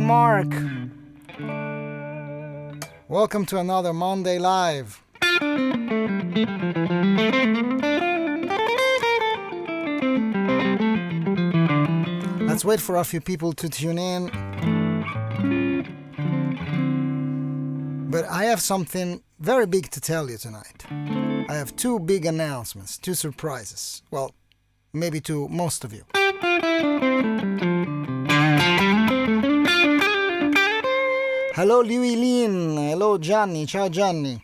Mark. Welcome to another Monday Live. Let's wait for a few people to tune in. But I have something very big to tell you tonight. I have two big announcements, two surprises. Well, maybe to most of you. Hello Louis Lin, hello Gianni, ciao Gianni.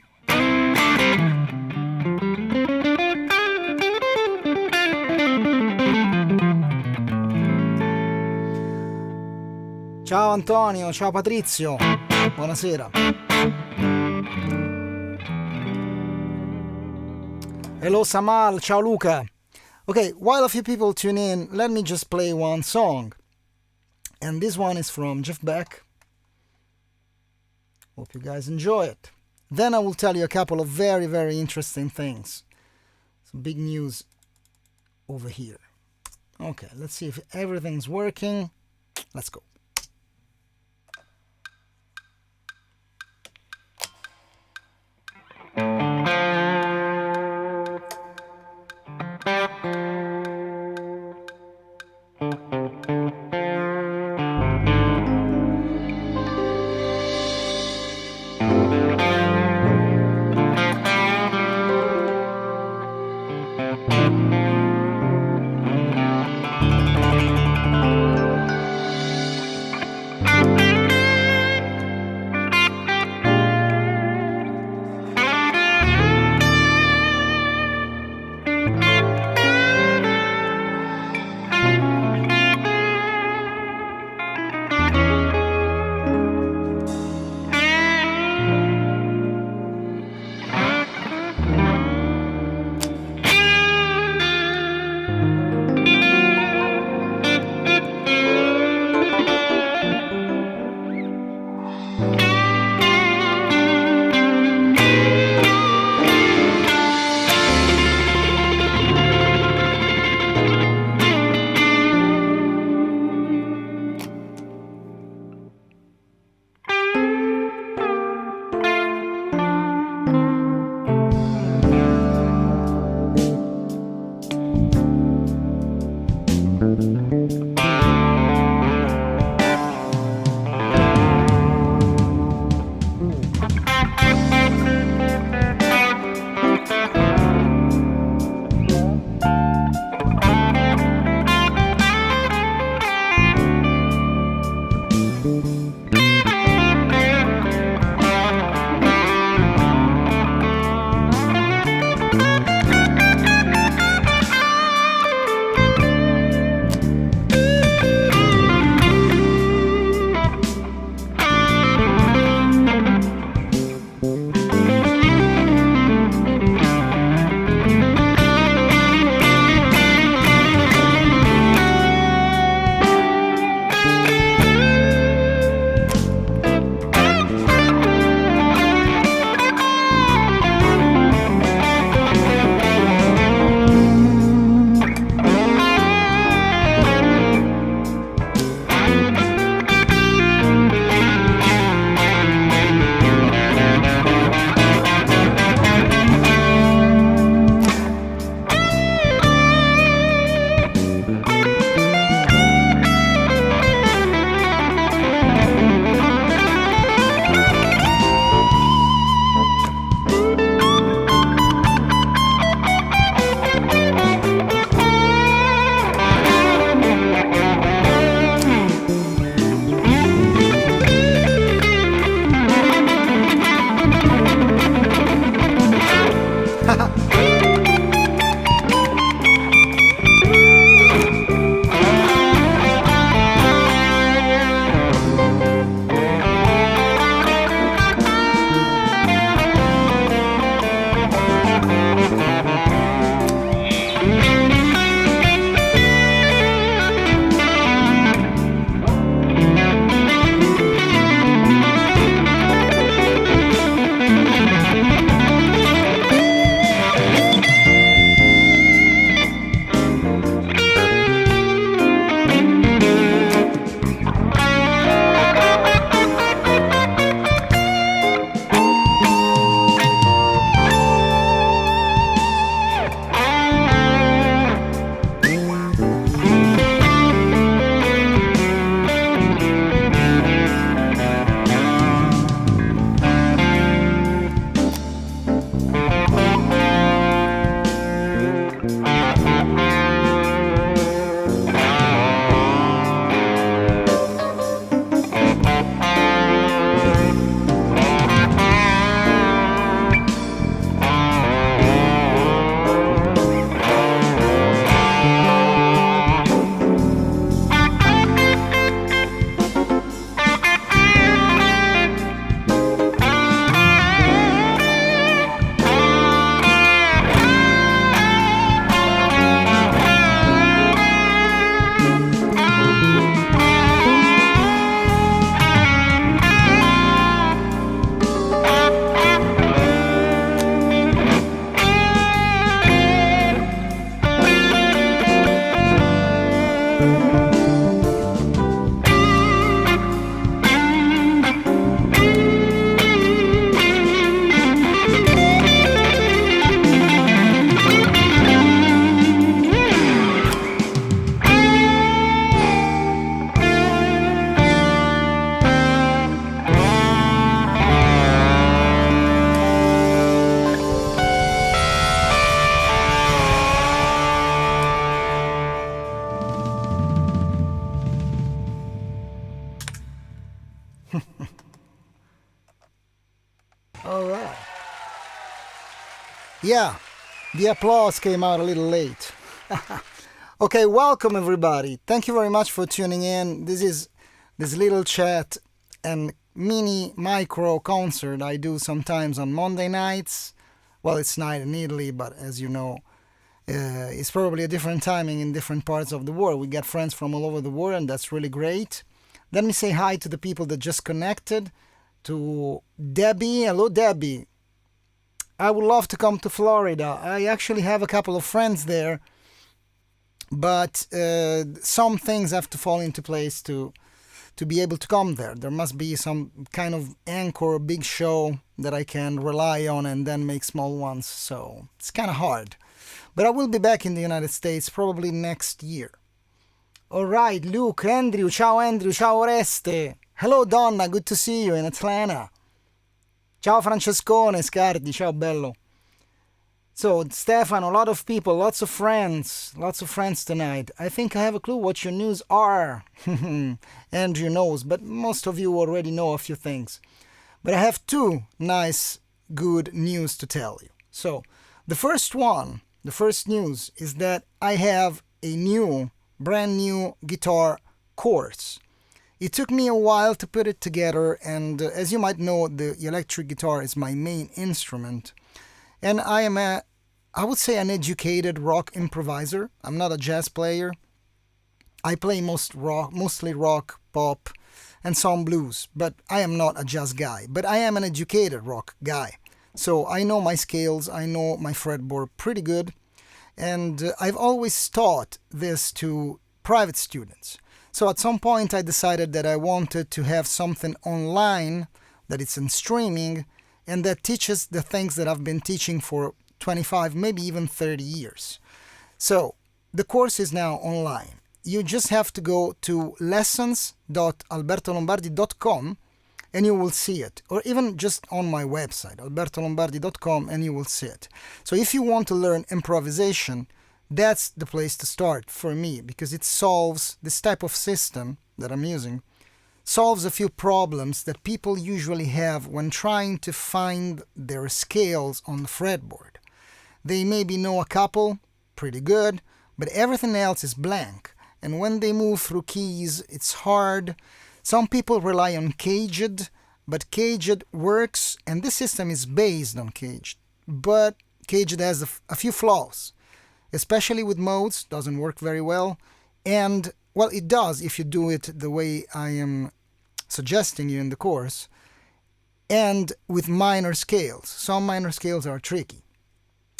Ciao Antonio, ciao Patrizio, buonasera. Hello Samal, ciao Luca. Okay, while a few people tune in, let me just play one song. And this one is from Jeff Beck. Hope you guys enjoy it. Then I will tell you a couple of very, very interesting things. Some big news over here. Okay, let's see if everything's working. Let's go. Yeah, the applause came out a little late. Okay, welcome everybody. Thank you very much for tuning in. This is this little chat and mini micro concert I do sometimes on Monday nights. Well, it's night in Italy, but as you know, it's probably a different timing in different parts of the world. We get friends from all over the world, and that's really great. Let me say hi to the people that just connected. To Debbie. Hello, Debbie. I would love to come to Florida. I actually have a couple of friends there, but some things have to fall into place to be able to come there. There must be some kind of anchor, big show that I can rely on and then make small ones. So it's kind of hard. But I will be back in the United States probably next year. All right, Luke, Andrew, ciao Oreste. Hello Donna, good to see you in Atlanta. Ciao Francescone, Scardi, ciao bello. So, Stefano, a lot of people, lots of friends tonight. I think I have a clue what your news are. Andrew knows, but most of you already know a few things. But I have two nice, good news to tell you. So, the first news is that I have a brand new guitar course. It took me a while to put it together, and as you might know, the electric guitar is my main instrument. And I am I would say an educated rock improviser. I'm not a jazz player. I play mostly rock, pop, and some blues, but I am not a jazz guy. But I am an educated rock guy. So I know my scales, I know my fretboard pretty good, and I've always taught this to private students. So at some point I decided that I wanted to have something online, that it's in streaming, and that teaches the things that I've been teaching for 25, maybe even 30 years. So the course is now online. You just have to go to lessons.albertolombardi.com and you will see it. Or even just on my website, albertolombardi.com, and you will see it. So if you want to learn improvisation, that's the place to start for me, because it solves this type of system that I'm using, solves a few problems that people usually have when trying to find their scales on the fretboard. They maybe know a couple, pretty good, but everything else is blank. And when they move through keys, it's hard. Some people rely on caged, but caged works, and this system is based on caged. But caged has a few flaws. Especially with modes, doesn't work very well. And, well, it does if you do it the way I am suggesting you in the course. And with minor scales. Some minor scales are tricky.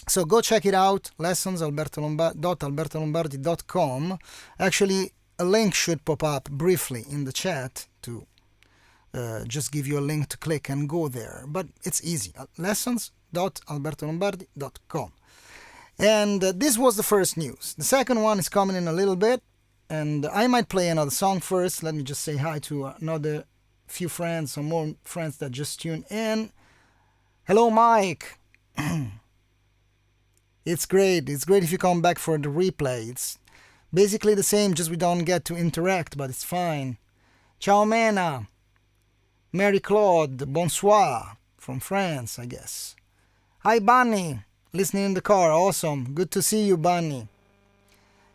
So go check it out, lessons.albertolombardi.com. Actually, a link should pop up briefly in the chat to just give you a link to click and go there. But it's easy, lessons.albertolombardi.com. And this was the first news. The second one is coming in a little bit, and I might play another song first. Let me just say hi to another few friends, some more friends that just tuned in. Hello, Mike. It's great. It's great if you come back for the replay. It's basically the same, just we don't get to interact, but it's fine. Ciao, Mena. Mary Claude. Bonsoir. From France, I guess. Hi, Bunny. Listening in the car, awesome. Good to see you, Bunny.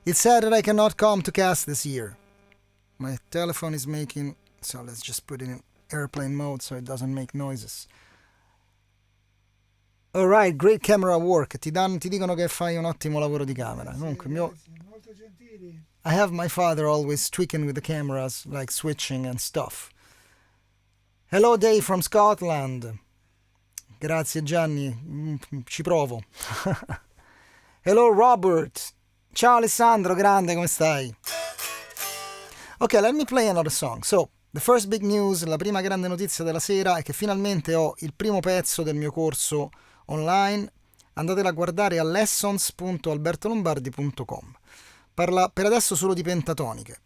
It's sad that I cannot come to cast this year. My telephone is making... So let's just put it in airplane mode so it doesn't make noises. Alright, great camera work. Ti dicono che fai un ottimo lavoro di camera. Comunque, molto gentili. I have my father always tweaking with the cameras, like switching and stuff. Hello, Dave from Scotland. Grazie Gianni, ci provo. Hello Robert. Ciao Alessandro, grande, come stai? Ok, let me play another song. So, the first big news, la prima grande notizia della sera è che finalmente ho il primo pezzo del mio corso online. Andatela a guardare a lessons.albertolombardi.com. Parla per adesso solo di pentatoniche,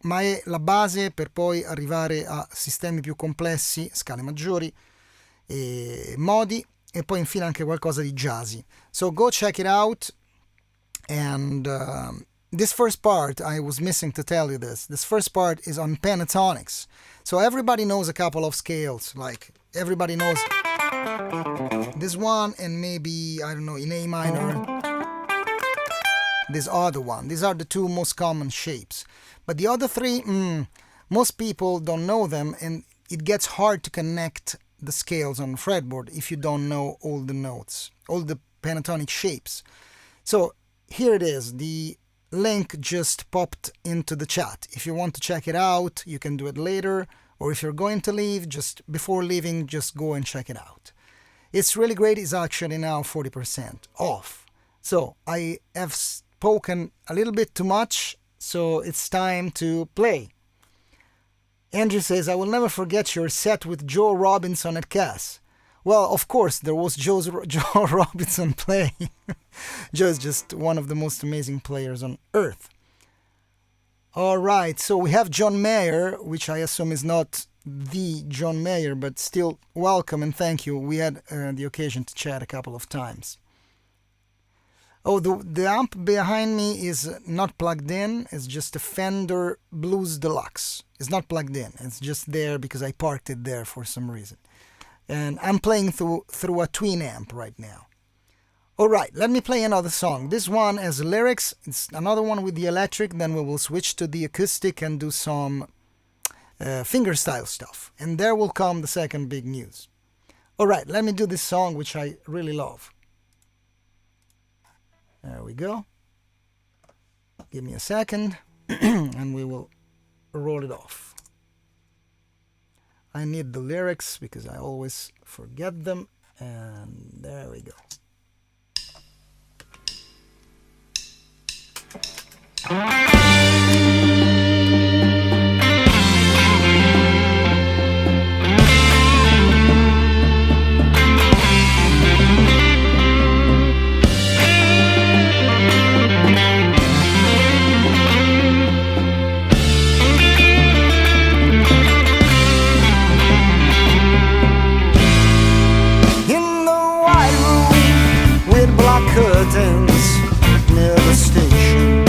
ma è la base per poi arrivare a sistemi più complessi, scale maggiori, e modi, e poi infine anche qualcosa di jazzy. So go check it out. And this first part, I was missing to tell you this first part is on pentatonics. So everybody knows a couple of scales, like everybody knows This one, and maybe, I don't know, in A minor, this other one. These are the two most common shapes. But the other three, most people don't know them, and it gets hard to connect the scales on the fretboard if you don't know all the notes, all the pentatonic shapes. So here it is. The link just popped into the chat. If you want to check it out, you can do it later, or if you're going to leave, just before leaving, just go and check it out. It's really great. It's actually now 40% off. So I have spoken a little bit too much, so it's time to play. Andrew says, I will never forget your set with Joe Robinson at Cass. Well, of course, there was Joe Robinson playing. Joe is just one of the most amazing players on earth. All right, so we have John Mayer, which I assume is not the John Mayer, but still welcome and thank you. We had the occasion to chat a couple of times. Oh, the amp behind me is not plugged in. It's just a Fender Blues Deluxe. It's not plugged in. It's just there because I parked it there for some reason. And I'm playing through a twin amp right now. All right, let me play another song. This one has lyrics. It's another one with the electric. Then we will switch to the acoustic and do some fingerstyle stuff. And there will come the second big news. All right, let me do this song, which I really love. There we go. Give me a second, and we will roll it off. I need the lyrics because I always forget them, and there we go. Curtains near the station,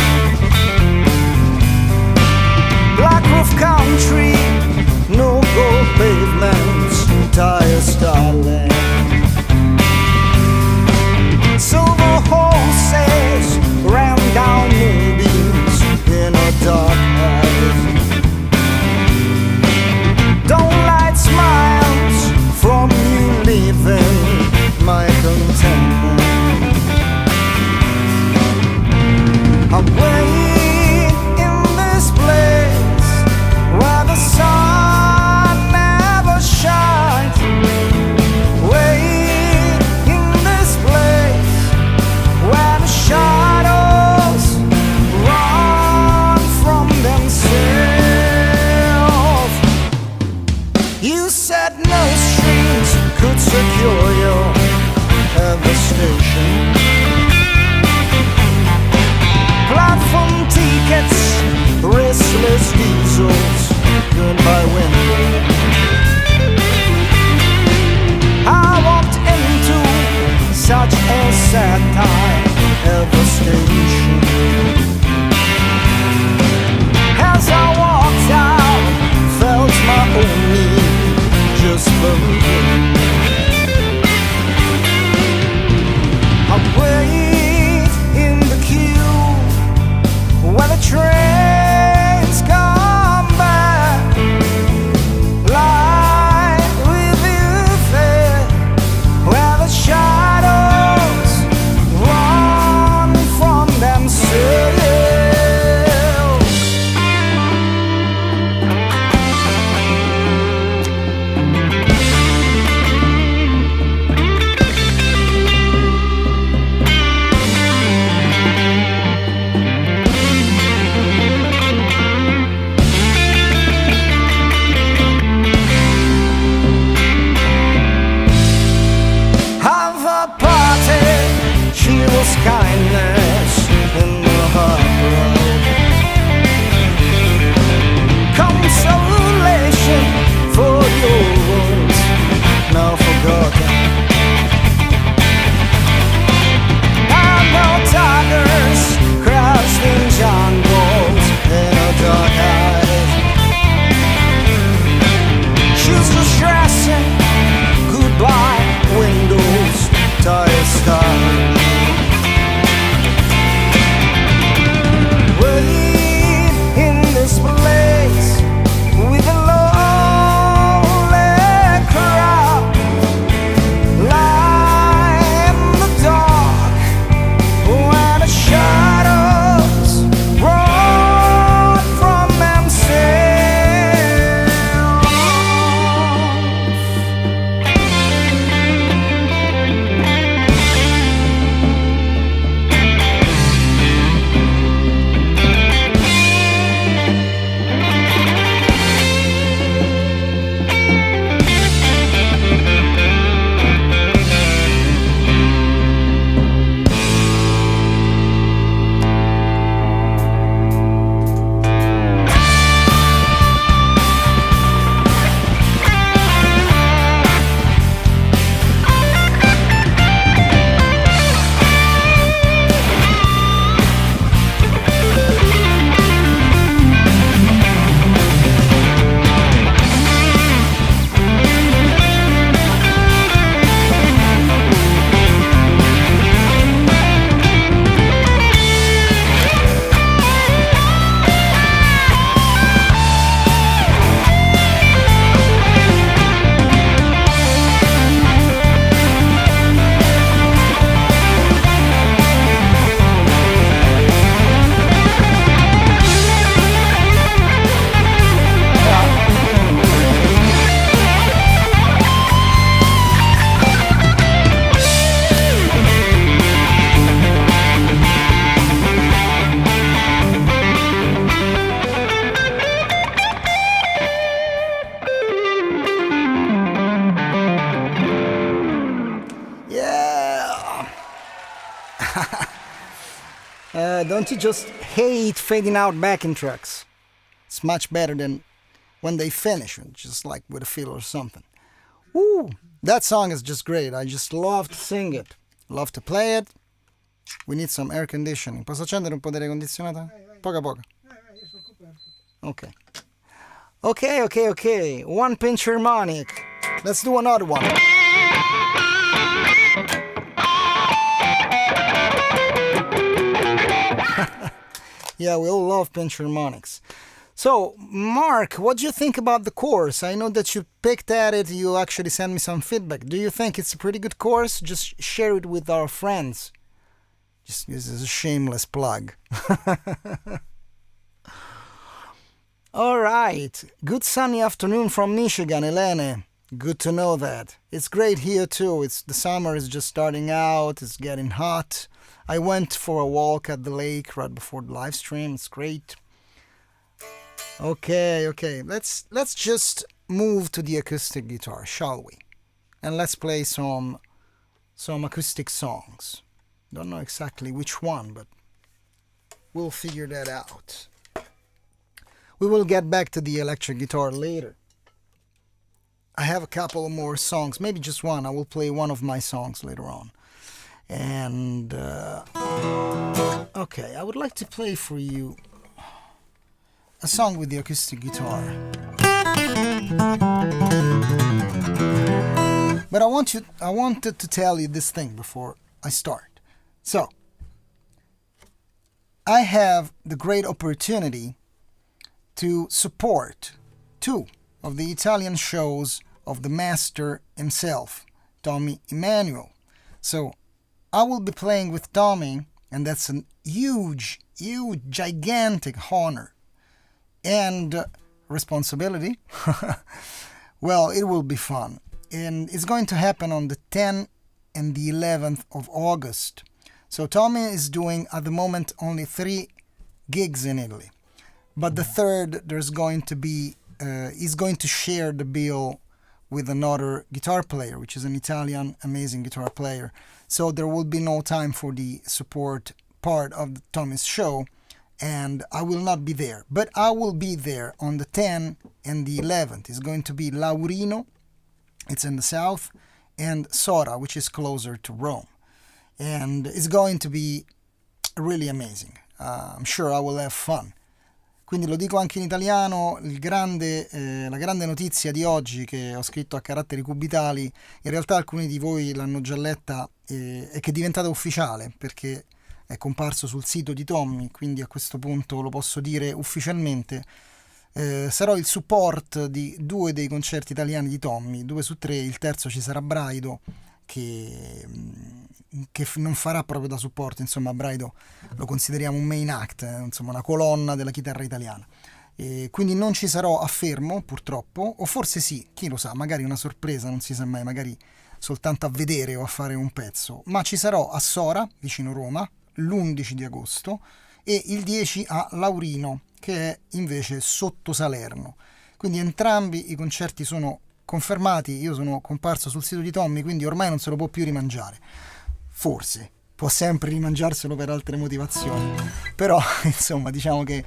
Don't you just hate fading out backing tracks? It's much better than when they finish, just like with a fiddle or something. Woo! That song is just great. I just love to sing it. Love to play it. We need some air conditioning. Posso accendere un po' d'aria condizionata? Poca poca. Io sono coperto. Okay. Okay. One pinch harmonic. Let's do another one. Yeah, we all love pinch harmonics. So, Mark, what do you think about the course? I know that you picked at it, you actually sent me some feedback. Do you think it's a pretty good course? Just share it with our friends. This is a shameless plug. All right. Good sunny afternoon from Michigan, Elene. Good to know that. It's great here too. The summer is just starting out. It's getting hot. I went for a walk at the lake right before the live stream. It's great. Okay. Let's just move to the acoustic guitar, shall we? And let's play some acoustic songs. Don't know exactly which one, but we'll figure that out. We will get back to the electric guitar later. I have a couple more songs, maybe just one. I will play one of my songs later on. And, okay, I would like to play for you a song with the acoustic guitar. But I wanted to tell you this thing before I start. So, I have the great opportunity to support two of the Italian shows of the master himself, Tommy Emmanuel. So, I will be playing with Tommy, and that's a huge, gigantic honor and responsibility. Well, it will be fun. And it's going to happen on the 10th and the 11th of August. So Tommy is doing, at the moment, only 3 gigs in Italy. But the third, he's going to share the bill with another guitar player, which is an Italian amazing guitar player. So there will be no time for the support part of Tommy's show, and I will not be there. But I will be there on the 10th and the 11th. It's going to be Laurino, it's in the south, and Sora, which is closer to Rome. And it's going to be really amazing. I'm sure I will have fun. Quindi lo dico anche in italiano, la grande notizia di oggi che ho scritto a caratteri cubitali, in realtà alcuni di voi l'hanno già letta, e che è diventata ufficiale perché è comparso sul sito di Tommy, quindi a questo punto lo posso dire ufficialmente. Sarò il support di 2 dei concerti italiani di Tommy, 2 su 3, il terzo ci sarà Braido, che non farà proprio da supporto. Insomma, Braido lo consideriamo un main act, insomma una colonna della chitarra italiana, e quindi non ci sarò a Fermo purtroppo, o forse sì, chi lo sa, magari una sorpresa, non si sa mai, magari soltanto a vedere o a fare un pezzo, ma ci sarò a Sora, vicino Roma, l'11 di agosto, e il 10 a Laurino, che è invece sotto Salerno. Quindi entrambi i concerti sono confermati. Io sono comparso sul sito di Tommy, quindi ormai non se lo può più rimangiare. Forse può sempre rimangiarselo per altre motivazioni, però insomma diciamo che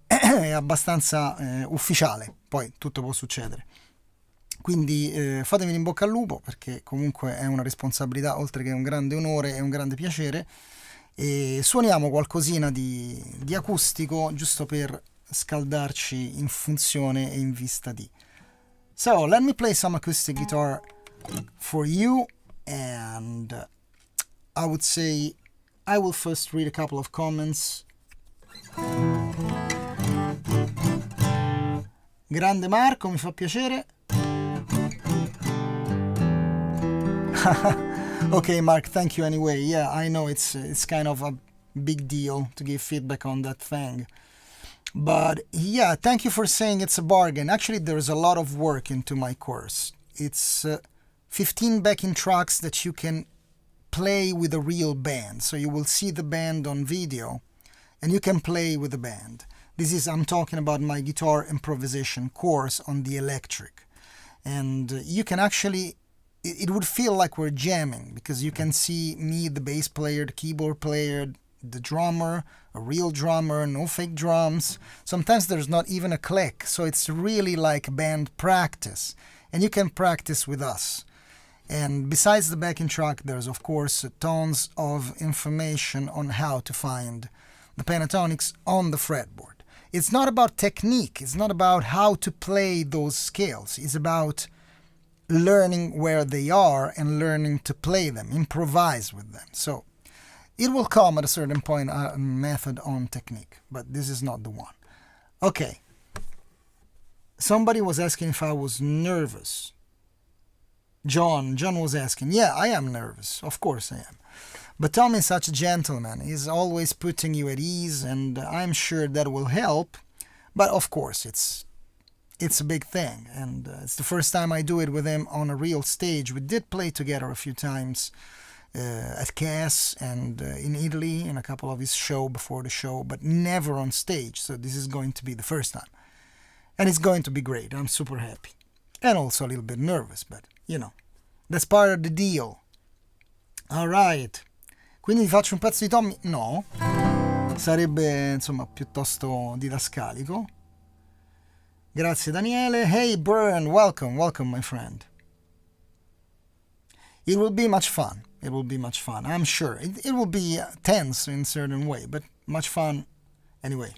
è abbastanza ufficiale, poi tutto può succedere. Quindi fatemi in bocca al lupo, perché comunque è una responsabilità oltre che un grande onore e un grande piacere, e suoniamo qualcosina di acustico giusto per scaldarci in funzione e in vista di. So, let me play some acoustic guitar for you, and I would say I will first read a couple of comments. Grande Marco, mi fa piacere. Okay, Mark, thank you anyway. Yeah, I know it's kind of a big deal to give feedback on that thing. But yeah, thank you for saying it's a bargain. Actually, there's a lot of work into my course. It's 15 backing tracks that you can play with a real band. So you will see the band on video and you can play with the band. I'm talking about my guitar improvisation course on the electric. And you can actually, it would feel like we're jamming, because you can see me, the bass player, the keyboard player, the drummer, a real drummer, no fake drums. Sometimes there's not even a click, so it's really like band practice. And you can practice with us. And besides the backing track, there's of course tons of information on how to find the pentatonics on the fretboard. It's not about technique, it's not about how to play those scales, it's about learning where they are and learning to play them, improvise with them. So it will come at a certain point a method on technique, but this is not the one. Okay. Somebody was asking if I was nervous. John was asking. Yeah, I am nervous. Of course I am. But Tom is such a gentleman. He's always putting you at ease, and I'm sure that will help. But of course, it's a big thing, and it's the first time I do it with him on a real stage. We did play together a few times at Cass and in Italy in a couple of his shows before the show, but never on stage. So this is going to be the first time. And it's going to be great. I'm super happy. And also a little bit nervous, but, you know, that's part of the deal. All right. Quindi vi faccio un pezzo di Tommy? No. Sarebbe, insomma, piuttosto didascalico. Grazie Daniele. Hey Bern, welcome, my friend. It will be much fun. It will be much fun, I'm sure. It will be tense in a certain way, but much fun anyway.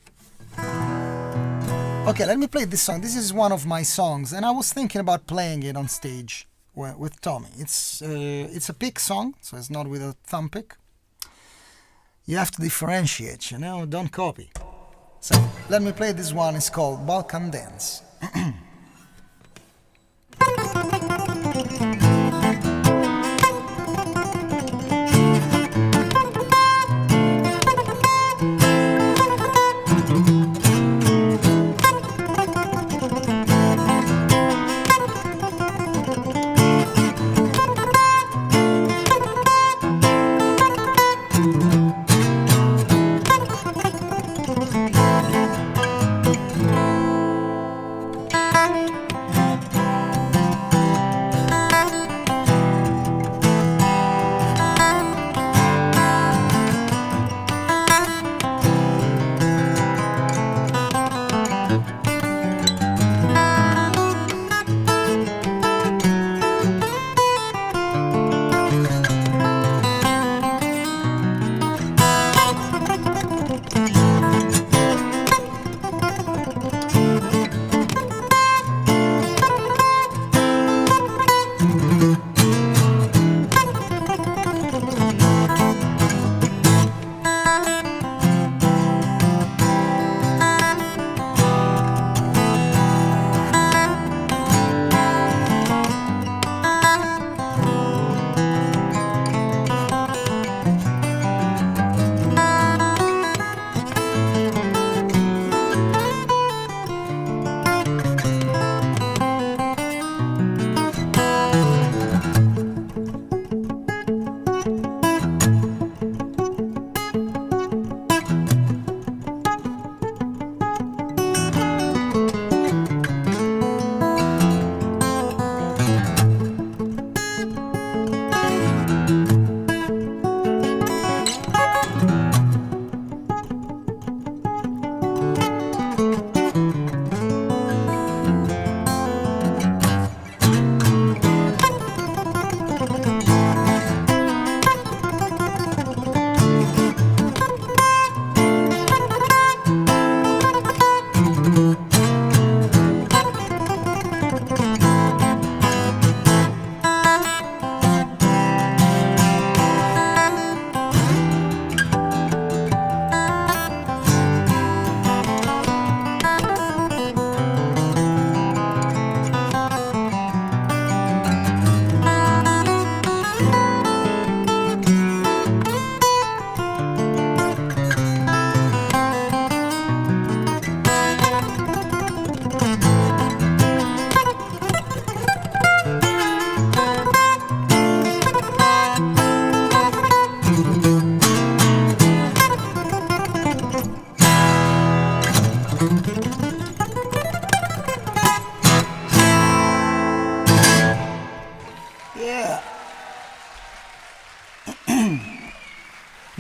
Okay, let me play this song. This is one of my songs, and I was thinking about playing it on stage with Tommy. It's a pick song, so it's not with a thumb pick. You have to differentiate, you know, don't copy. So let me play this one. It's called Balkan Dance.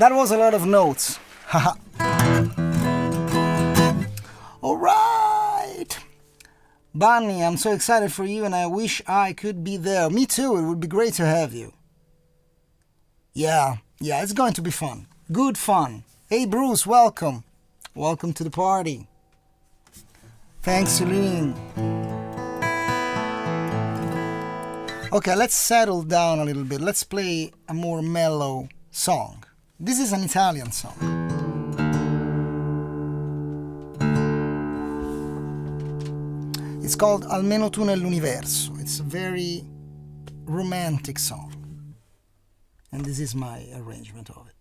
That was a lot of notes. Haha. All right. Bunny, I'm so excited for you and I wish I could be there. Me too, it would be great to have you. Yeah, it's going to be fun. Good fun. Hey Bruce, welcome. Welcome to the party. Thanks, Celine. Okay, let's settle down a little bit. Let's play a more mellow song. This is an Italian song. It's called Almeno tu nell'universo. It's a very romantic song. And this is my arrangement of it.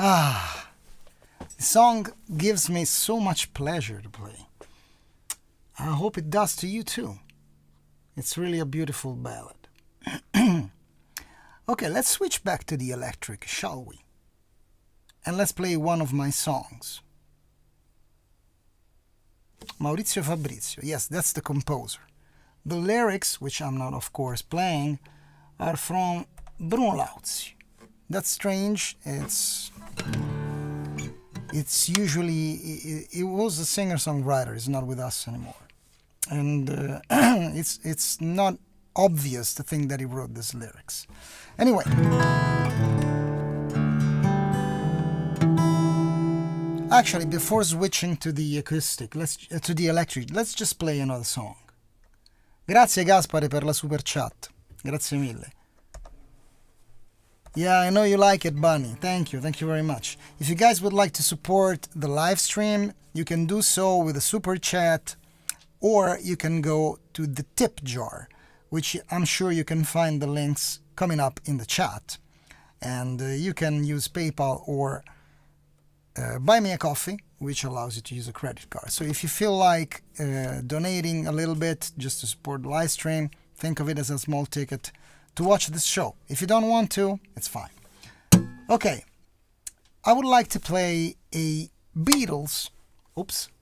The song gives me so much pleasure to play. I hope it does to you too. It's really a beautiful ballad. Okay, let's switch back to the electric, shall we? And let's play one of my songs. Maurizio Fabrizio, yes, that's the composer. The lyrics, which I'm not of course playing, are from Bruno Lauzi. That's strange. It's usually, it was a singer-songwriter. It's not with us anymore. And it's not obvious to think that he wrote these lyrics. Anyway. Actually, before switching to the acoustic, to the electric, let's just play another song. Grazie Gaspare per la super chat. Grazie mille. Yeah, I know you like it, Bunny. Thank you very much. If you guys would like to support the live stream, you can do so with a super chat, or you can go to the tip jar, which I'm sure you can find the links coming up in the chat. And you can use PayPal or buy me a coffee, which allows you to use a credit card. So if you feel like donating a little bit just to support the live stream, think of it as a small ticket to watch this show. If you don't want to, it's fine. Okay, I would like to play a Beatles,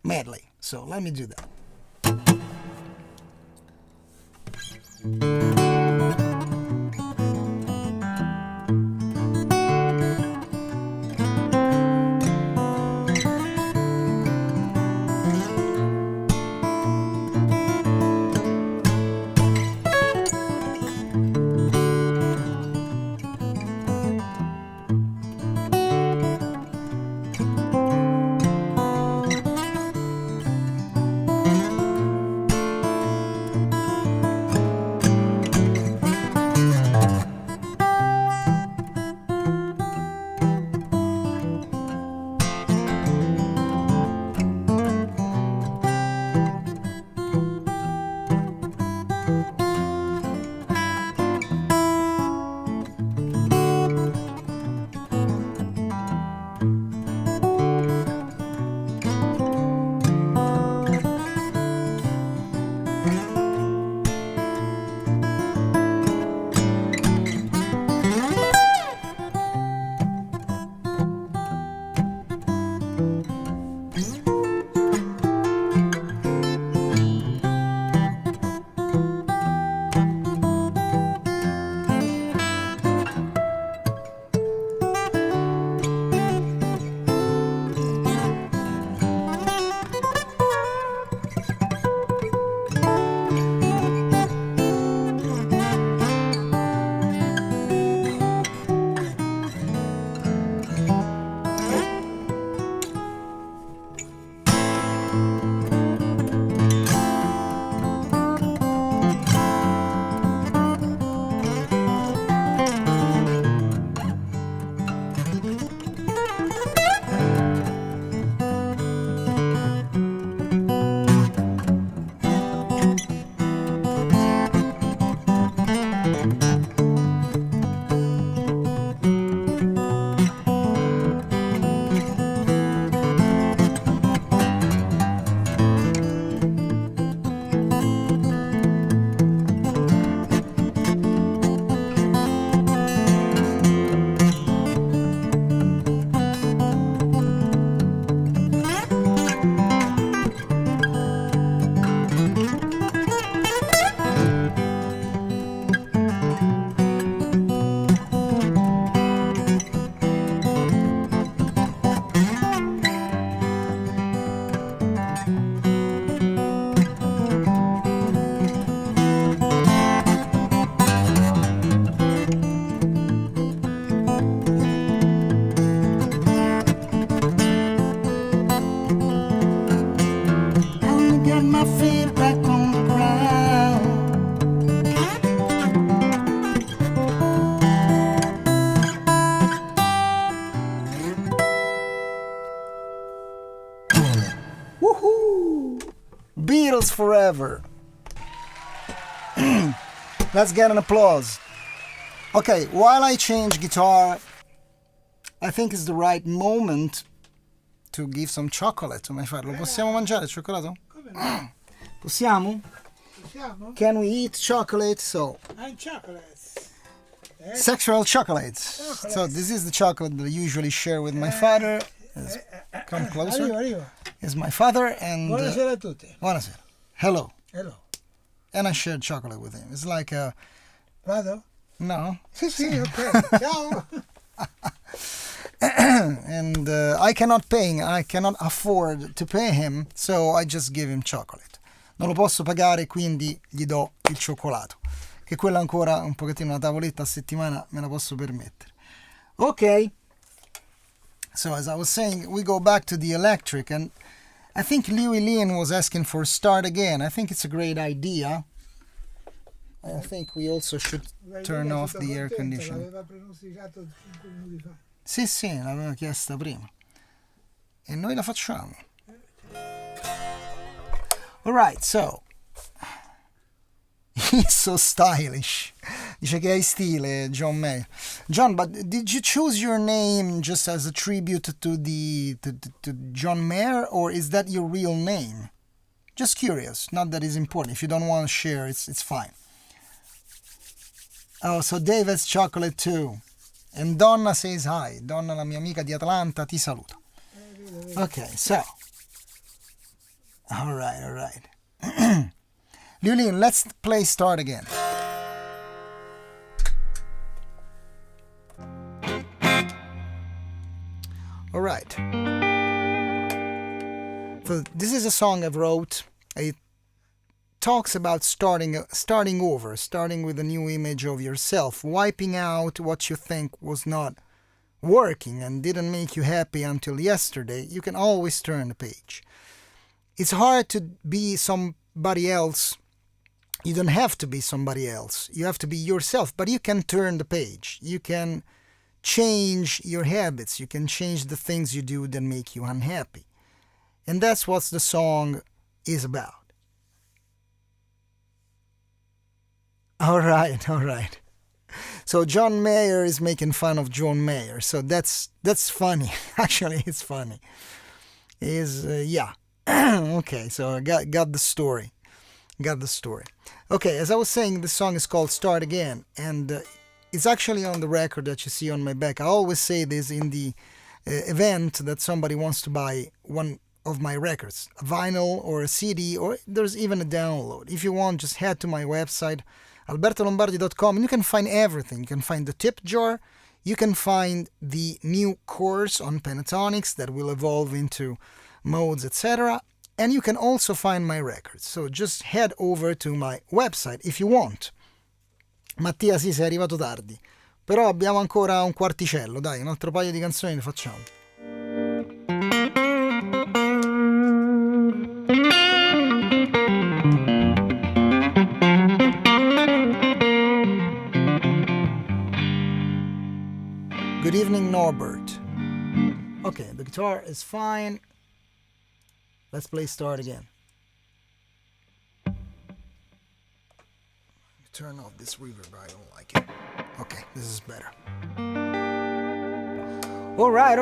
medley. So let me do that. Beatles forever. Let's get an applause. Okay, while I change guitar, I think it's the right moment to give some chocolate to my father. Lo possiamo mangiare il cioccolato? Come no? Possiamo? Possiamo? Can we eat chocolate? So, And chocolates. sexual chocolates. So this is the chocolate that I usually share with my father. Come closer. Arrivo. Is my father and Buonasera a tutti. buonasera. Hello. Hello. And I shared chocolate with him. It's like a Vado? no. Sì, ok. Ciao. And I cannot afford to pay him, so I just give him chocolate. Non lo posso pagare, quindi gli do il cioccolato. Che quella ancora un pochettino una tavoletta a settimana me la posso permettere. Ok. So as I was saying, we go back to the electric, and I think Louis Lin was asking for start again. I think it's a great idea. I think we also should turn off the air conditioning. L'aveva pronosticato 5 minuti fa. Sì, l'aveva chiesta prima. E noi la facciamo. Alright, so. He's so stylish. Dice che hai stile, John Mayer. John, but did you choose your name just as a tribute to John Mayer, or is that your real name? Just curious. Not that it's important. If you don't want to share, it's fine. Oh, so Dave has chocolate too. And Donna says hi. Donna, la mia amica di Atlanta, ti saluta. Okay, so. All right. Lulin, let's play start again. All right. So this is a song I've wrote. It talks about starting over, starting with a new image of yourself, wiping out what you think was not working and didn't make you happy until yesterday. You can always turn the page. It's hard to be somebody else. You don't have to be somebody else. You have to be yourself, but you can turn the page. You can change your habits. You can change the things you do that make you unhappy. And that's what the song is about. All right. So John Mayer is making fun of John Mayer. So that's funny. Actually, it's funny. Yeah. Okay, so I got the story. Okay, as I was saying, the song is called Start Again, and it's actually on the record that you see on my back. I always say this in the event that somebody wants to buy one of my records, a vinyl or a CD, or there's even a download. If you want, just head to my website, albertolombardi.com, and you can find everything. You can find the tip jar, you can find the new course on pentatonics that will evolve into modes, etc. And you can also find my records. So just head over to my website if you want. Mattia, sì, sei arrivato tardi. Però abbiamo ancora un quarticello, dai, un altro paio di canzoni le facciamo. Good evening, Norbert. Okay, the guitar is fine. Let's play start again. Turn off this reverb, I don't like it. Okay, this is better. All right.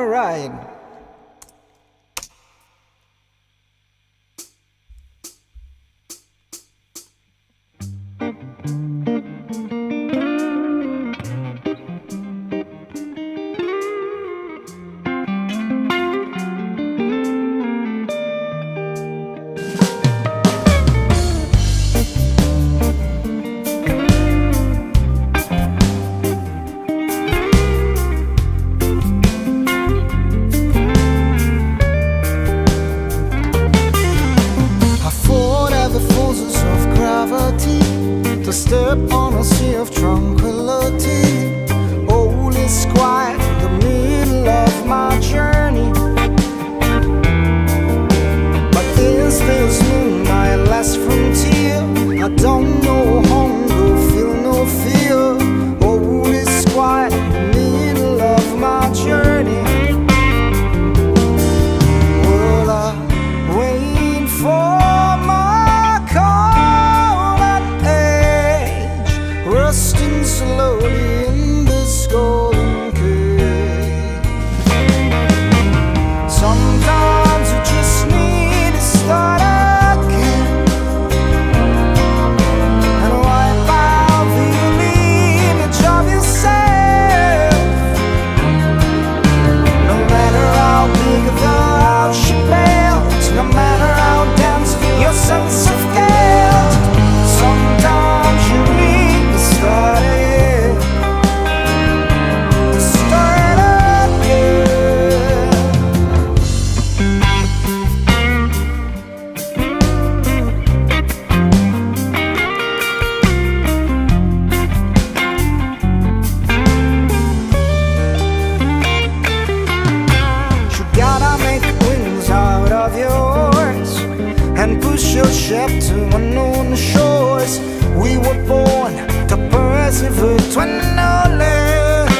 ship to unknown shores. We were born to persevere to knowledge.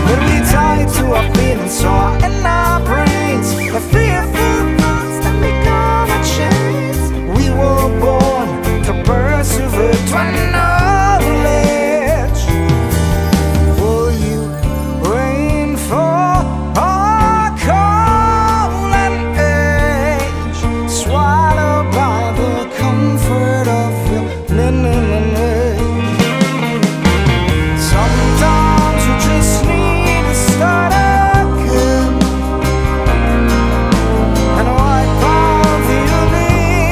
But we tied to our feelings, saw in our brains the fearful thoughts that become a chains. We were born to persevere to knowledge. Will you rain for our cold and age, swallowed by the comfort of your lineage? Sometimes you just need to start again and wipe out the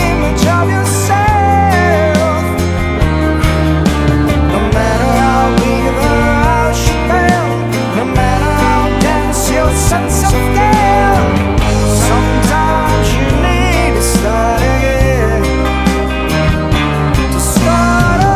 image of yourself. No matter how big the house you build, no matter how dense your sense of scale, sometimes you need to start again, to start again.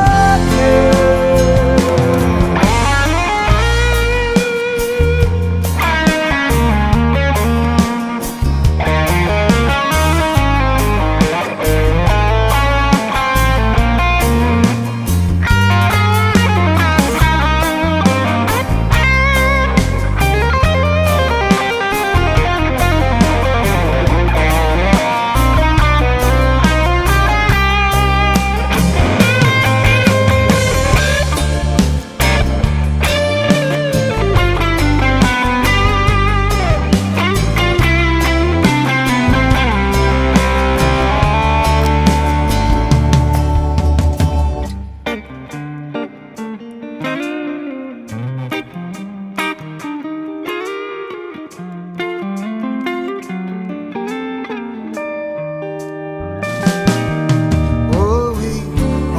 Will we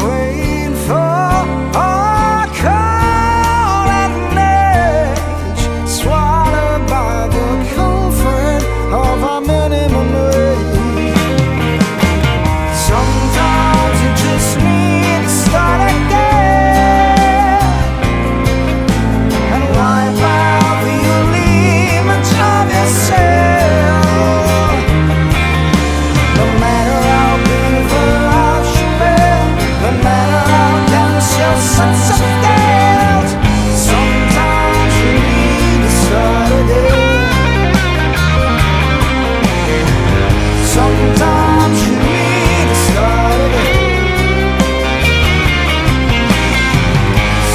wait for our cold and age, swallowed by the comfort of our minimum wage? Sometimes you just need to start again and wipe out the image of yourself. No matter how big the house you build, no matter how dense your sense of scale, sometimes you need to start again. Sometimes you need to start again.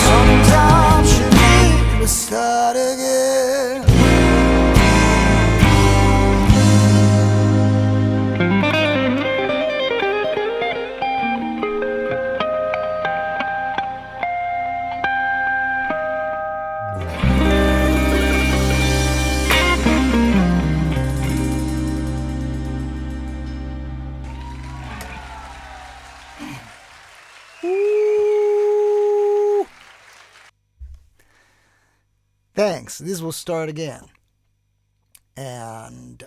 Sometimes you need to start again. Ooh. Thanks. This will start again. And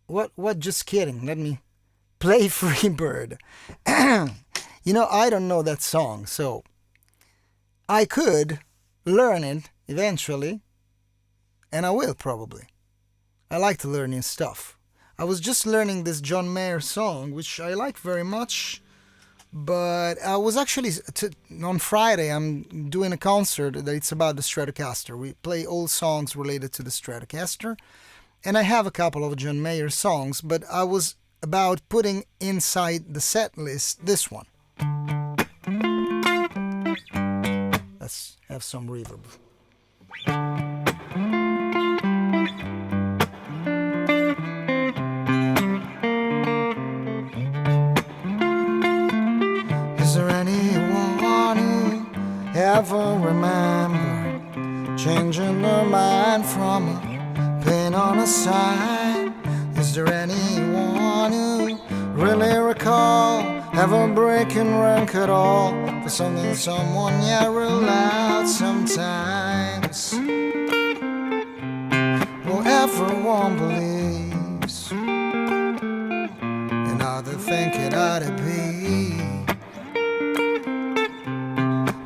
what just kidding. Let me play Freebird. You know, I don't know that song, so I could learn it eventually, and I will probably. I like to learn new stuff. I was just learning this John Mayer song, which I like very much, but I was actually, on Friday, I'm doing a concert that it's about the Stratocaster. We play old songs related to the Stratocaster, and I have a couple of John Mayer songs, but I was about putting inside the set list this one. Let's have some reverb. Is there anyone who ever remember changing their mind from a pin on a sign? Is there anyone who really recall ever breaking rank at all for something someone yelled out sometimes? Well, everyone believes in how they think it ought to be.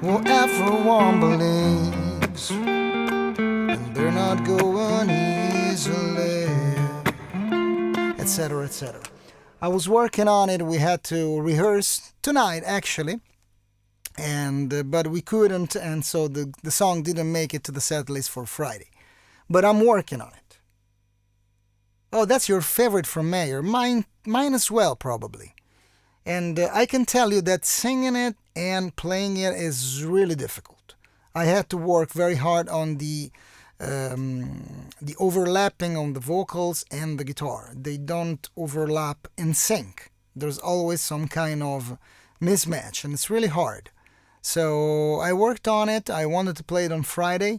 Well, everyone believes, and they're not going easily. etc., etc. I was working on it. We had to rehearse tonight, actually, and but we couldn't, and so the song didn't make it to the set list for Friday. But I'm working on it. Oh, that's your favorite from Mayer. Mine as well, probably. And I can tell you that singing it and playing it is really difficult. I had to work very hard on the overlapping on the vocals and the guitar. They don't overlap in sync. There's always some kind of mismatch, and it's really hard. So I worked on it. I wanted to play it on Friday,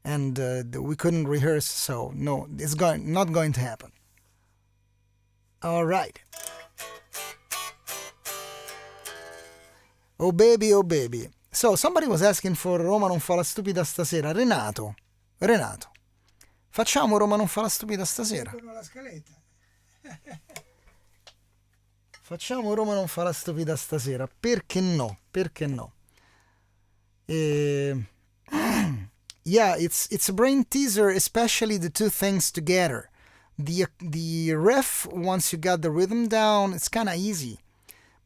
and we couldn't rehearse, so no, it's not going to happen. All right. Oh baby, oh baby. So somebody was asking for Roma non fa la stupida stasera. Renato, facciamo Roma non fa la stupida stasera. Con la scaletta. Facciamo Roma non fa la stupida stasera. Perché no? Perché no? Yeah, it's a brain teaser, especially the two things together. The riff, once you got the rhythm down, it's kind of easy.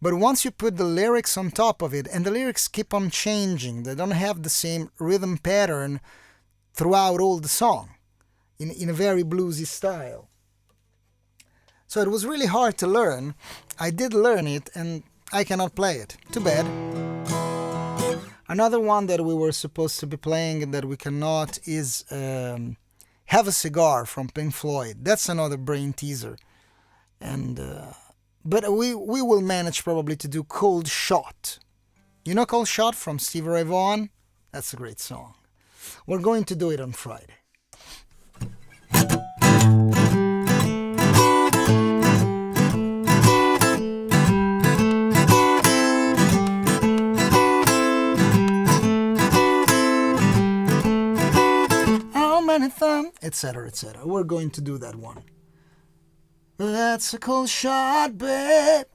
But once you put the lyrics on top of it, and the lyrics keep on changing, they don't have the same rhythm pattern throughout all the song, in a very bluesy style. So it was really hard to learn. I did learn it, and I cannot play it. Too bad. Another one that we were supposed to be playing and that we cannot is Have a Cigar from Pink Floyd. That's another brain teaser. And but we will manage probably to do Cold Shot. You know Cold Shot from Stevie Ray Vaughan? That's a great song. We're going to do it on Friday. Etc., etc. We're going to do that one. Well, that's a cold shot, babe.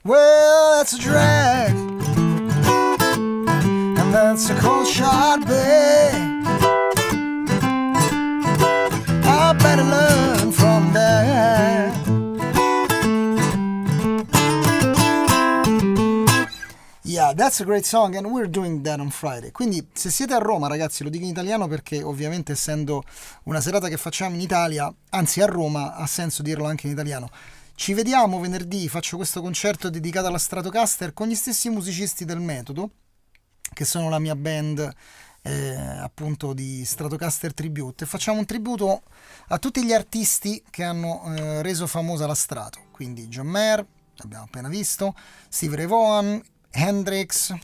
Well, that's a drag. And that's a cold shot, babe. I better learn from that. Yeah, that's a great song, and we're doing that on Friday. Quindi se siete a Roma, ragazzi, lo dico in italiano perché ovviamente essendo una serata che facciamo in Italia, anzi a Roma, ha senso dirlo anche in italiano. Ci vediamo venerdì, faccio questo concerto dedicato alla Stratocaster con gli stessi musicisti del Metodo, che sono la mia band appunto di Stratocaster Tribute, e facciamo un tributo a tutti gli artisti che hanno reso famosa la Strato. Quindi John Mayer, abbiamo appena visto, Stevie Ray Vaughan, Hendrix,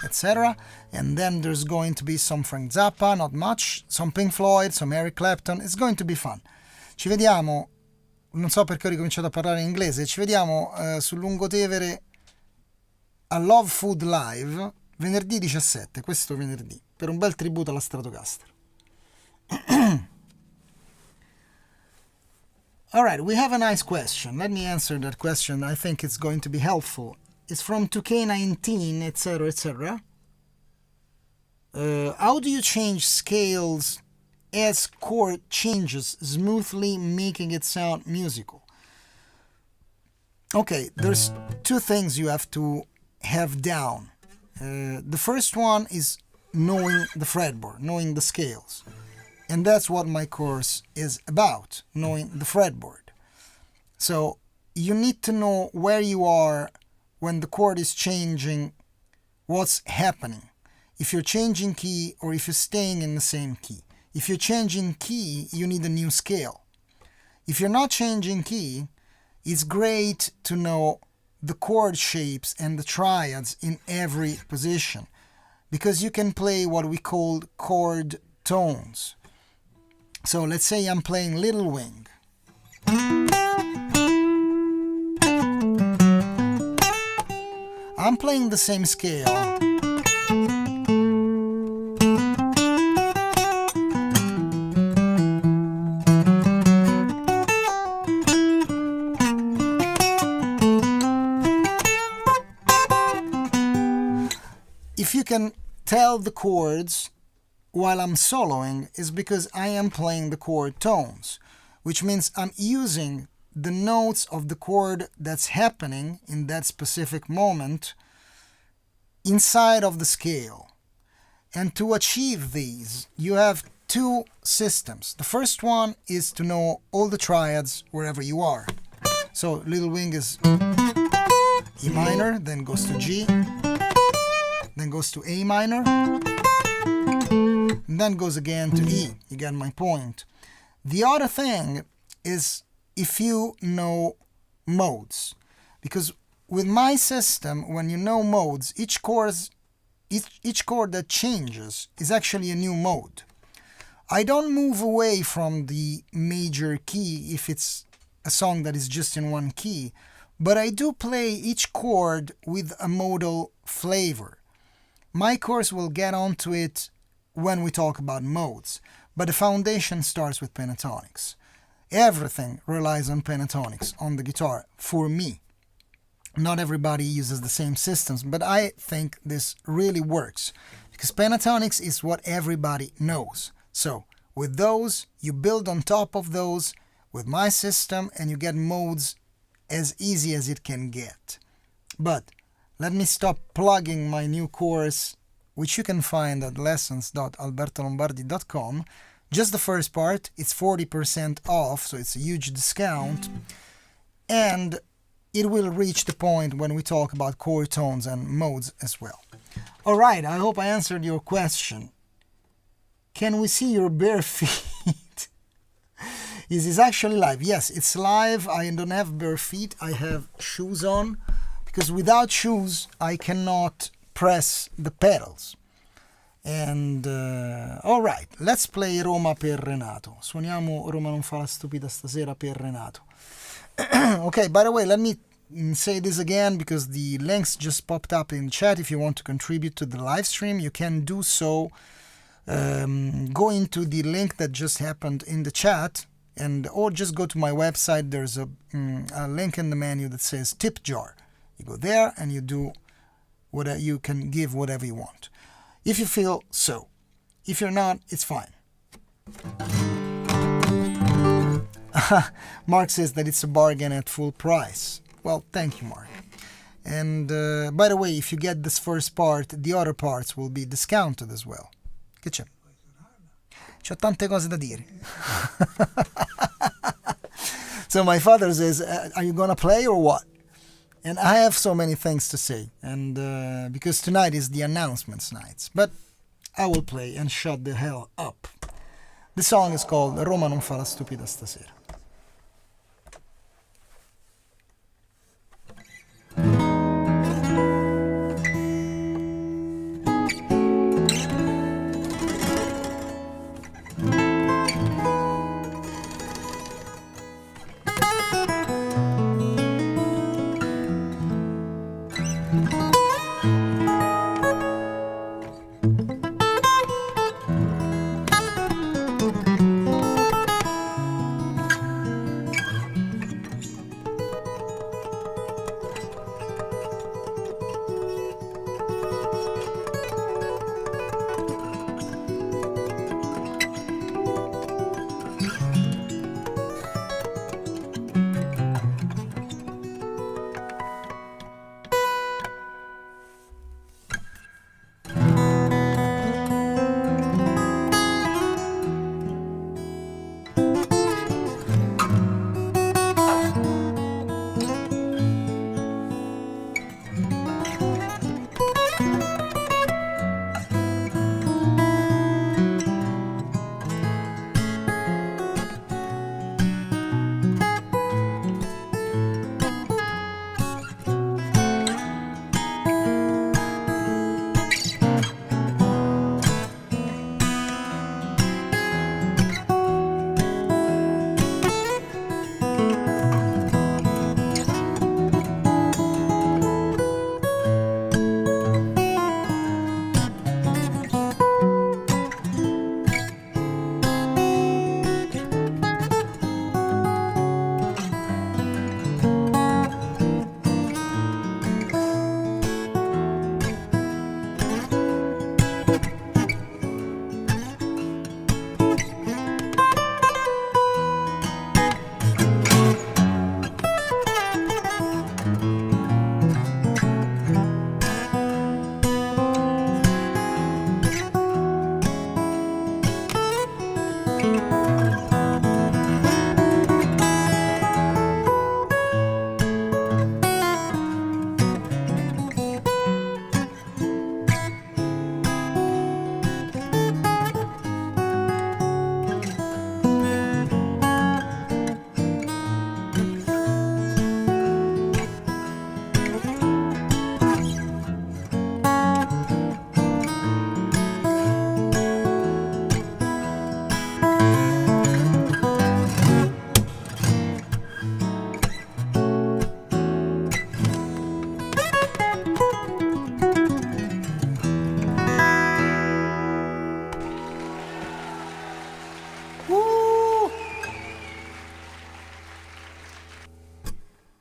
etc. And then there's going to be some Frank Zappa, not much, some Pink Floyd, some Eric Clapton. It's going to be fun. Ci vediamo, non so perché ho ricominciato a parlare in inglese, ci vediamo sul Lungotevere a Love Food Live venerdì 17, questo venerdì, per un bel tributo alla Stratocaster. All right, we have a nice question. Let me answer that question. I think it's going to be helpful. It's from 2K19, etc., etc. How do you change scales as chord changes smoothly, making it sound musical? Okay, there's two things you have to have down. The first one is knowing the fretboard, knowing the scales. And that's what my course is about, knowing the fretboard. So you need to know where you are when the chord is changing, what's happening. If you're changing key or if you're staying in the same key. If you're changing key, you need a new scale. If you're not changing key, it's great to know the chord shapes and the triads in every position, because you can play what we call chord tones. So let's say I'm playing Little Wing. I'm playing the same scale. If you can tell the chords while I'm soloing is because I am playing the chord tones, which means I'm using the notes of the chord that's happening in that specific moment inside of the scale. And to achieve these, you have two systems. The first one is to know all the triads wherever you are. So little wing is E minor, then goes to G, then goes to A minor, and then goes again to E. You get my point. The other thing is if you know modes. Because with my system, when you know modes, each chord that changes is actually a new mode. I don't move away from the major key if it's a song that is just in one key, but I do play each chord with a modal flavor. My course will get onto it when we talk about modes, but the foundation starts with pentatonics. Everything relies on pentatonics on the guitar, for me. Not everybody uses the same systems, but I think this really works, because pentatonics is what everybody knows. So, with those, you build on top of those with my system, and you get modes as easy as it can get. But let me stop plugging my new course, which you can find at lessons.albertolombardi.com. Just the first part, it's 40% off, so it's a huge discount. And it will reach the point when we talk about chord tones and modes as well. Alright, I hope I answered your question. Can we see your bare feet? Is this actually live? Yes, it's live. I don't have bare feet. I have shoes on, because without shoes I cannot press the pedals. And alright, let's play Roma per Renato. Suoniamo Roma non fa la stupida stasera per Renato. Okay, by the way, let me say this again, because the links just popped up in chat. If you want to contribute to the live stream, you can do so. Go into the link that just happened in the chat, or just go to my website. There's a link in the menu that says tip jar. You go there and you do what you can give whatever you want, if you feel so. If you're not, it's fine. Mark says that it's a bargain at full price. Well, thank you, Mark. And by the way, if you get this first part, the other parts will be discounted as well. Che c'è? C'ho tante cose da dire. So my father says, are you gonna play or what? And I have so many things to say, and because tonight is the announcements nights, but I will play and shut the hell up. The song is called Roma non fa la stupida stasera.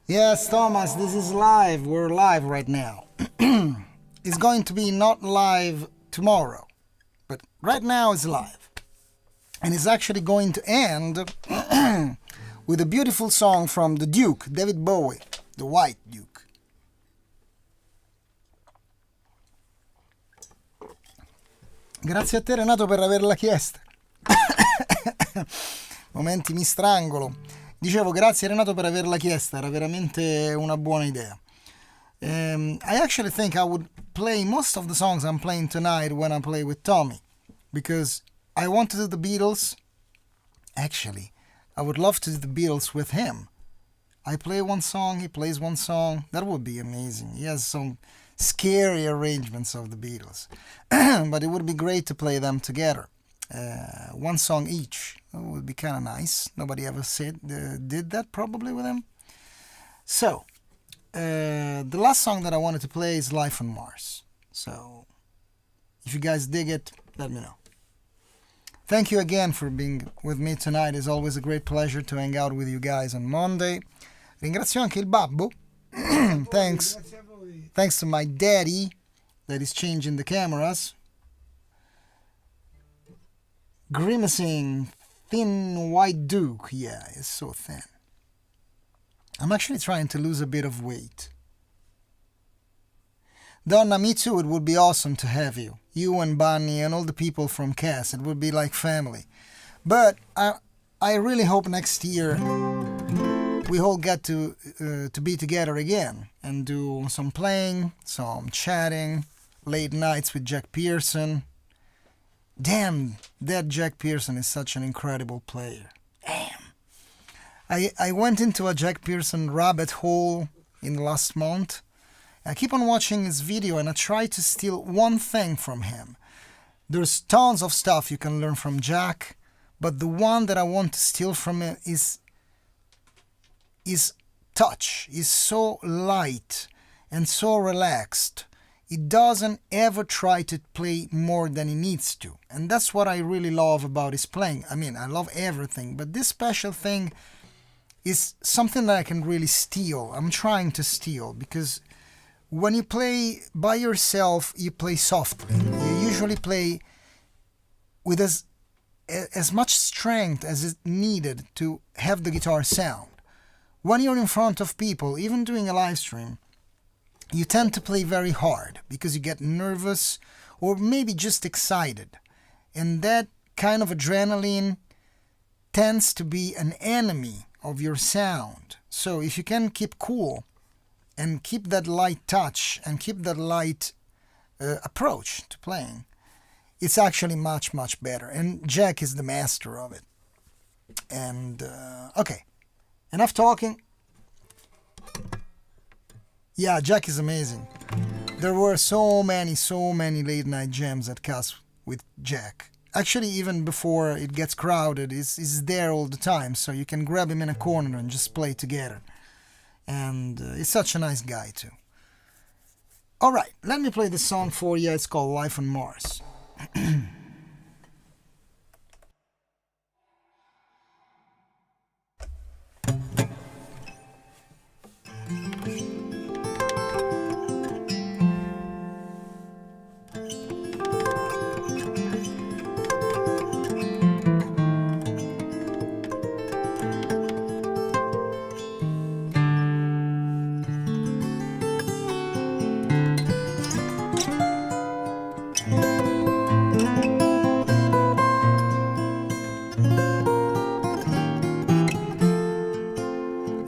Yes, Thomas, this is live. We're live right now. It's going to be not live tomorrow, but right now it's live. And it's actually going to end with a beautiful song from the Duke, David Bowie, the White Duke. Grazie a te Renato per averla chiesta. Momenti mi strangolo. Dicevo grazie Renato per averla chiesta, era veramente una buona idea. I actually think I would play most of the songs I'm playing tonight when I play with Tommy, because I want to do the Beatles. Actually, I would love to do the Beatles with him. I play one song, he plays one song. That would be amazing. He has some scary arrangements of the Beatles. But it would be great to play them together. One song each. That would be kind of nice. Nobody ever did that probably with him. So, the last song that I wanted to play is Life on Mars. So, if you guys dig it, let me know. Thank you again for being with me tonight. It's always a great pleasure to hang out with you guys on Monday. Ringrazio anche il babbo. Thanks. Thanks to my daddy that is changing the cameras. Grimacing, thin white Duke. Yeah, it's so thin. I'm actually trying to lose a bit of weight. Donna, me too. It would be awesome to have you. You and Bunny and all the people from Cass. It would be like family. But I really hope next year we all get to be together again and do some playing, some chatting, late nights with Jack Pearson. Damn, that Jack Pearson is such an incredible player. Damn. I went into a Jack Pearson rabbit hole in the last month. I keep on watching his video and I try to steal one thing from him. There's tons of stuff you can learn from Jack, but the one that I want to steal from him is touch. Is so light and so relaxed. He doesn't ever try to play more than he needs to. And that's what I really love about his playing. I mean, I love everything, but this special thing is something that I can really steal. I'm trying to steal, because when you play by yourself, you play softly. You usually play with as much strength as is needed to have the guitar sound. When you're in front of people, even doing a live stream, you tend to play very hard because you get nervous or maybe just excited. And that kind of adrenaline tends to be an enemy of your sound. So if you can keep cool and keep that light touch and keep that light approach to playing, it's actually much, much better. And Jack is the master of it. And, okay, enough talking. Yeah, Jack is amazing. There were so many late night jams at Cass with Jack. Actually, even before it gets crowded, he's there all the time, so you can grab him in a corner and just play together. And he's such a nice guy, too. Alright, let me play this song for you. It's called Life on Mars.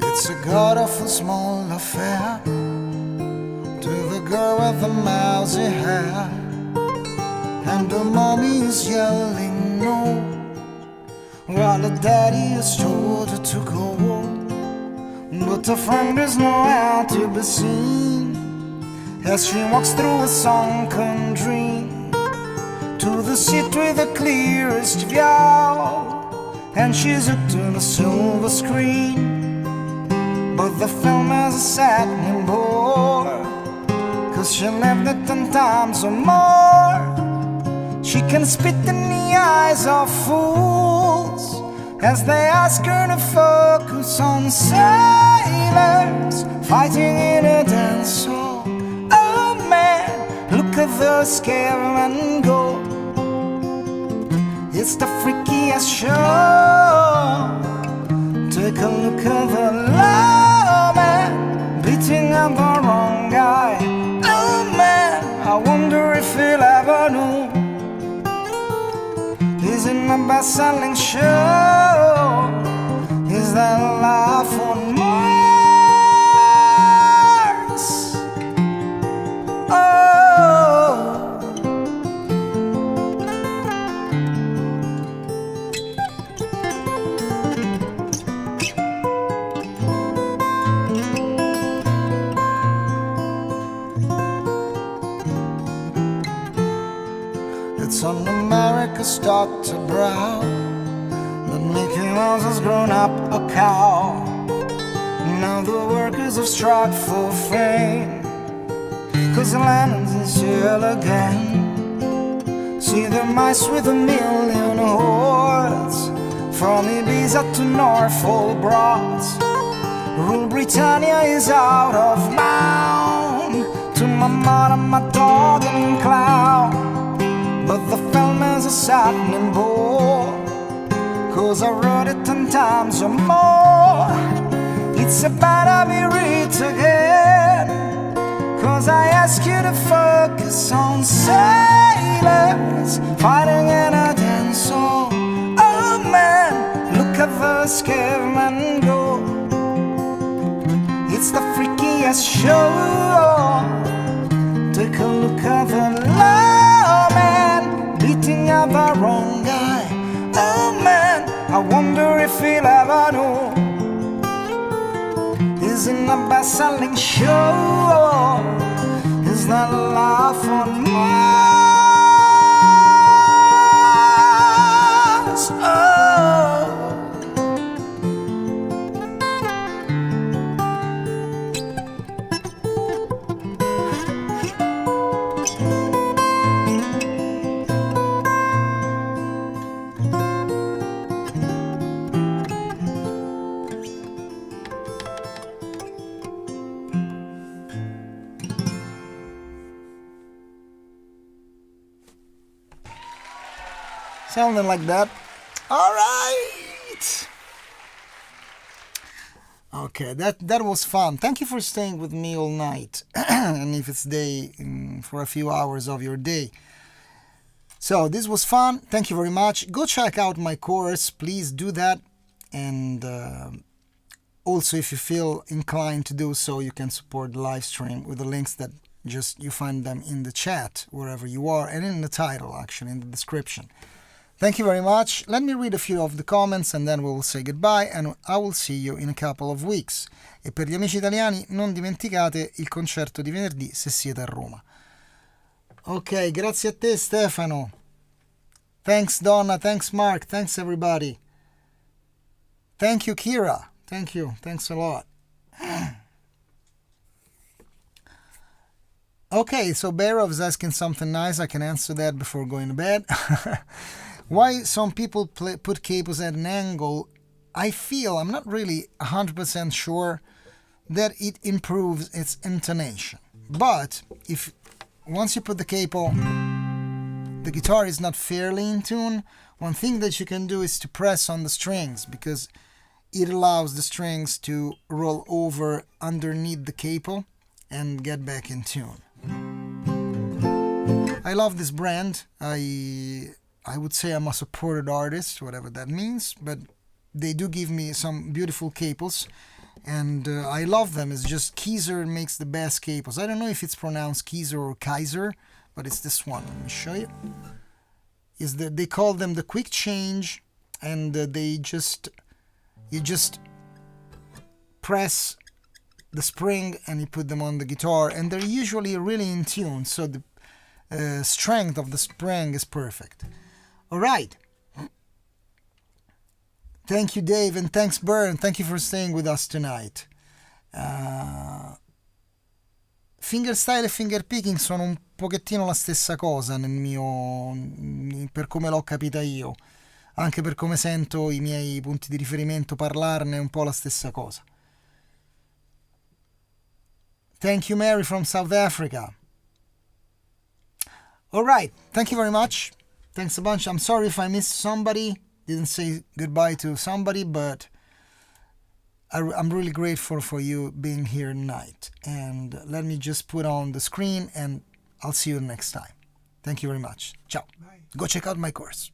It's a god-awful small affair to the girl with the mousy hair, and the mommy is yelling no, while the daddy is told her to go. But her friend is nowhere to be seen as she walks through a sunken dream to the seat with the clearest view, and she's hooked to the silver screen. But the film has a saddening bore, 'cause she lived it 10 times or more. She can spit in the eyes of fools as they ask her to focus on saying sailors fighting in a dance hall. Oh man, look at the cavemen go. It's the freakiest show. Take a look at the lawman beating up the wrong guy. Oh man, I wonder if he'll ever know. He's in a best-selling show. Is that life on Mars? Oh, it's on America's Dr. Brown. Mickey Mouse has grown up a cow. Now the workers have struck for fame, 'cause Lennon's in jail again. See the mice with a million hordes, from Ibiza to Norfolk Broads. Rule Britannia is out of bound. To my mother, my dog and clown. But the film is a saddening bore, 'cause I wrote it 10 times or more. It's about to be read again, 'cause I ask you to focus on sailors fighting in a dance hall. Oh man, look at those cavemen go. It's the freakiest show. Take a look at the lawman beating up the wrong guy. Oh man, I wonder if he'll ever know. He's in a best-selling show. Is that life on Mars? Oh. Something like that. All right. Okay, that was fun. Thank you for staying with me all night, and if it's day, for a few hours of your day. So this was fun. Thank you very much. Go check out my course. Please do that. And also, if you feel inclined to do so, you can support the live stream with the links that you find them in the chat, wherever you are, and in the title, actually, in the description. Thank you very much. Let me read a few of the comments and then we will say goodbye, and I will see you in a couple of weeks. E per gli amici italiani, non dimenticate il concerto di venerdì se siete a Roma. Ok, grazie a te Stefano. Thanks Donna, thanks Mark, thanks everybody. Thank you Kira. Thank you. Thanks a lot. Okay, so Barov is asking something nice. I can answer that before going to bed. Why some people put cables at an angle? I'm not really 100% sure that it improves its intonation. But if once you put the cable, the guitar is not fairly in tune, one thing that you can do is to press on the strings, because it allows the strings to roll over underneath the cable and get back in tune. I love this brand. I would say I'm a supported artist, whatever that means, but they do give me some beautiful cables, and I love them. It's just Kaiser makes the best cables. I don't know if it's pronounced Kaiser or Kaiser, but it's this one. Let me show you. They call them the quick change, and you just press the spring and you put them on the guitar, and they're usually really in tune, so the strength of the spring is perfect. All right. Thank you, Dave, and thanks, Bern. Thank you for staying with us tonight. Fingerstyle e fingerpicking sono un pochettino la stessa cosa per come l'ho capita io. Anche per come sento i miei punti di riferimento parlarne, è un po' la stessa cosa. Thank you, Mary from South Africa. All right. Thank you very much. Thanks a bunch. I'm sorry if I missed somebody. Didn't say goodbye to somebody, but I'm really grateful for you being here tonight. And let me just put on the screen and I'll see you next time. Thank you very much. Ciao. Bye. Go check out my course.